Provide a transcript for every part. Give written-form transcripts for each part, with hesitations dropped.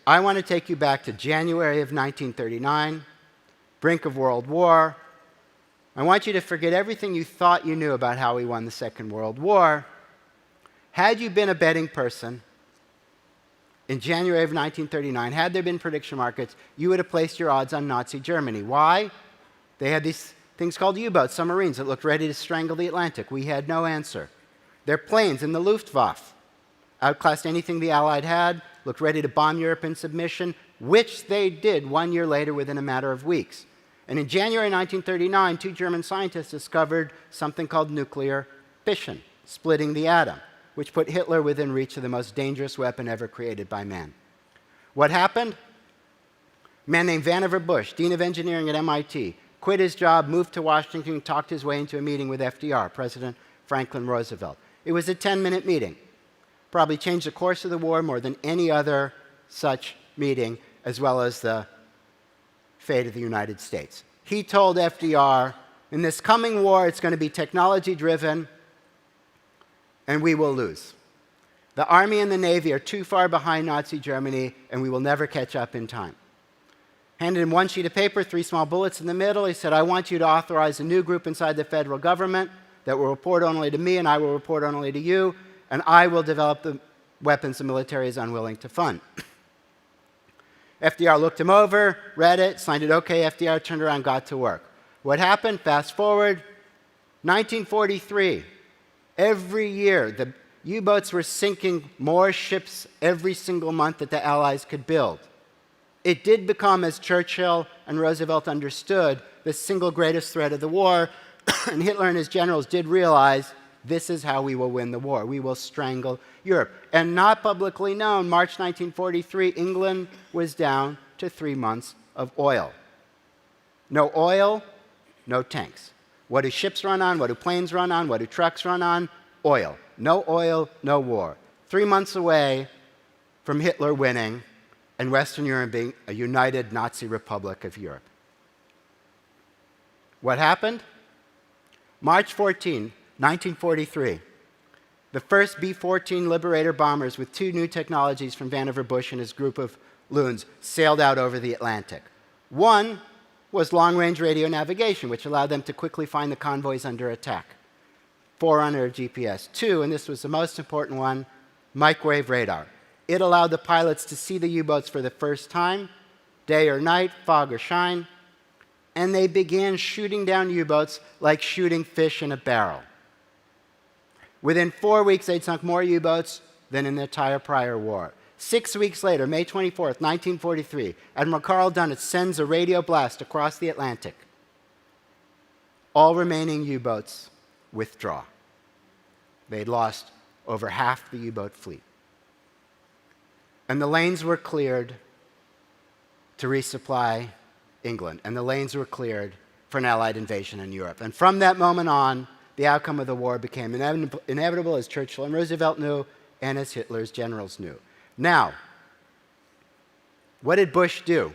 I want to take you back to January of 1939, brink of World War. I want you to forget everything you thought you knew about how we won the Second World War. Had you been a betting person in January of 1939, had there been prediction markets, you would have placed your odds on Nazi Germany. Why? They had these things called U-boats, submarines, that looked ready to strangle the Atlantic. We had no answer. Their planes in the Luftwaffe outclassed anything the Allied had, looked ready to bomb Europe in submission, which they did 1 year later within a matter of weeks. And in January 1939, 2 German scientists discovered something called nuclear fission, splitting the atom, which put Hitler within reach of the most dangerous weapon ever created by man. What happened? A man named Vannevar Bush, Dean of Engineering at MIT, quit his job, moved to Washington, talked his way into a meeting with FDR, President Franklin Roosevelt. It was a 10-minute meeting. Probably changed the course of the war more than any other such meeting, as well as the fate of the United States. He told FDR, in this coming war, it's going to be technology-driven, and we will lose. The Army and the Navy are too far behind Nazi Germany, and we will never catch up in time. Handed him 1 sheet of paper, 3 small bullets in the middle. He said, I want you to authorize a new group inside the federal government that will report only to me, and I will report only to you, and I will develop the weapons the military is unwilling to fund. FDR looked him over, read it, signed it okay. FDR turned around, got to work. What happened? Fast forward, 1943. Every year, the U-boats were sinking more ships every single month that the Allies could build. It did become, as Churchill and Roosevelt understood, the single greatest threat of the war, and Hitler and his generals did realize this is how we will win the war. We will strangle Europe. And not publicly known, March 1943, England was down to 3 months of oil. No oil, no tanks. What do ships run on? What do planes run on? What do trucks run on? Oil. No oil, no war. 3 months away from Hitler winning and Western Europe being a united Nazi Republic of Europe. What happened? March 14, 1943. The first B-14 Liberator bombers with 2 new technologies from Vannevar Bush and his group of loons sailed out over the Atlantic. One was long-range radio navigation, which allowed them to quickly find the convoys under attack. Forerunner of GPS. 2, and this was the most important one, microwave radar. It allowed the pilots to see the U-boats for the first time, day or night, fog or shine, and they began shooting down U-boats like shooting fish in a barrel. Within 4 weeks, they'd sunk more U-boats than in the entire prior war. 6 weeks later, May 24th, 1943, Admiral Carl Dönitz sends a radio blast across the Atlantic. All remaining U-boats withdraw. They'd lost over half the U-boat fleet. And the lanes were cleared to resupply England, and the lanes were cleared for an Allied invasion in Europe. And from that moment on, the outcome of the war became inevitable, as Churchill and Roosevelt knew, and as Hitler's generals knew. Now, what did Bush do?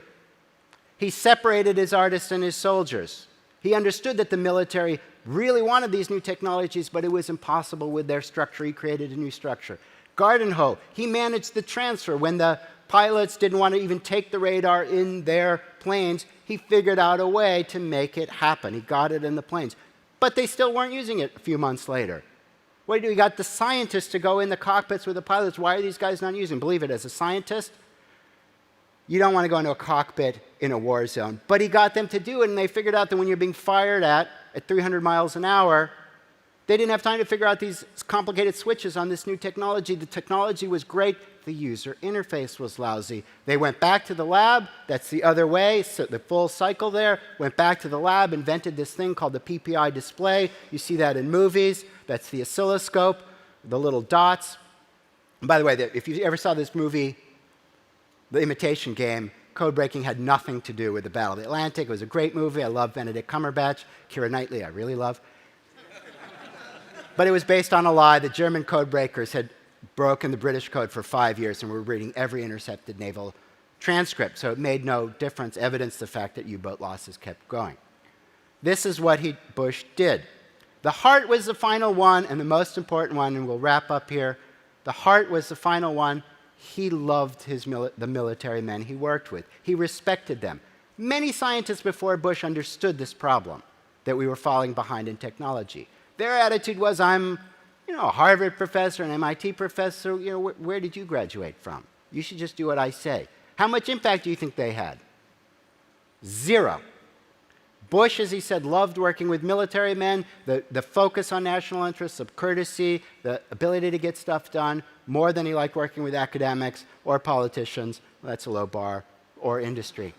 He separated his artists and his soldiers. He understood that the military really wanted these new technologies, but it was impossible with their structure. He created a new structure. Gardenhoe, he managed the transfer. When the pilots didn't want to even take the radar in their planes, he figured out a way to make it happen. He got it in the planes. But they still weren't using it a few months later. What do you do? He got the scientists to go in the cockpits with the pilots. Why are these guys not using it? Believe it, as a scientist, you don't want to go into a cockpit in a war zone. But he got them to do it, and they figured out that when you're being fired at 300 miles an hour, they didn't have time to figure out these complicated switches on this new technology. The technology was great. The user interface was lousy. They went back to the lab. That's the other way, so the full cycle there. Went back to the lab, invented this thing called the PPI display. You see that in movies. That's the oscilloscope, the little dots. And by the way, if you ever saw this movie, The Imitation Game, code breaking had nothing to do with the Battle of the Atlantic. It was a great movie. I love Benedict Cumberbatch. Keira Knightley, I really love. But it was based on a lie. The German code breakers had broken the British code for 5 years and were reading every intercepted naval transcript. So it made no difference, evidenced the fact that U-boat losses kept going. This is what Bush did. The heart was the final one and the most important one, and we'll wrap up here. The heart was the final one. he loved the military men he worked with. He respected them. Many scientists before Bush understood this problem, that we were falling behind in technology. Their attitude was, I'm a Harvard professor, an MIT professor, where did you graduate from? You should just do what I say. How much impact do you think they had? Zero. Bush, as he said, loved working with military men, the focus on national interests, of courtesy, the ability to get stuff done, more than he liked working with academics or politicians, well, that's a low bar, or industry.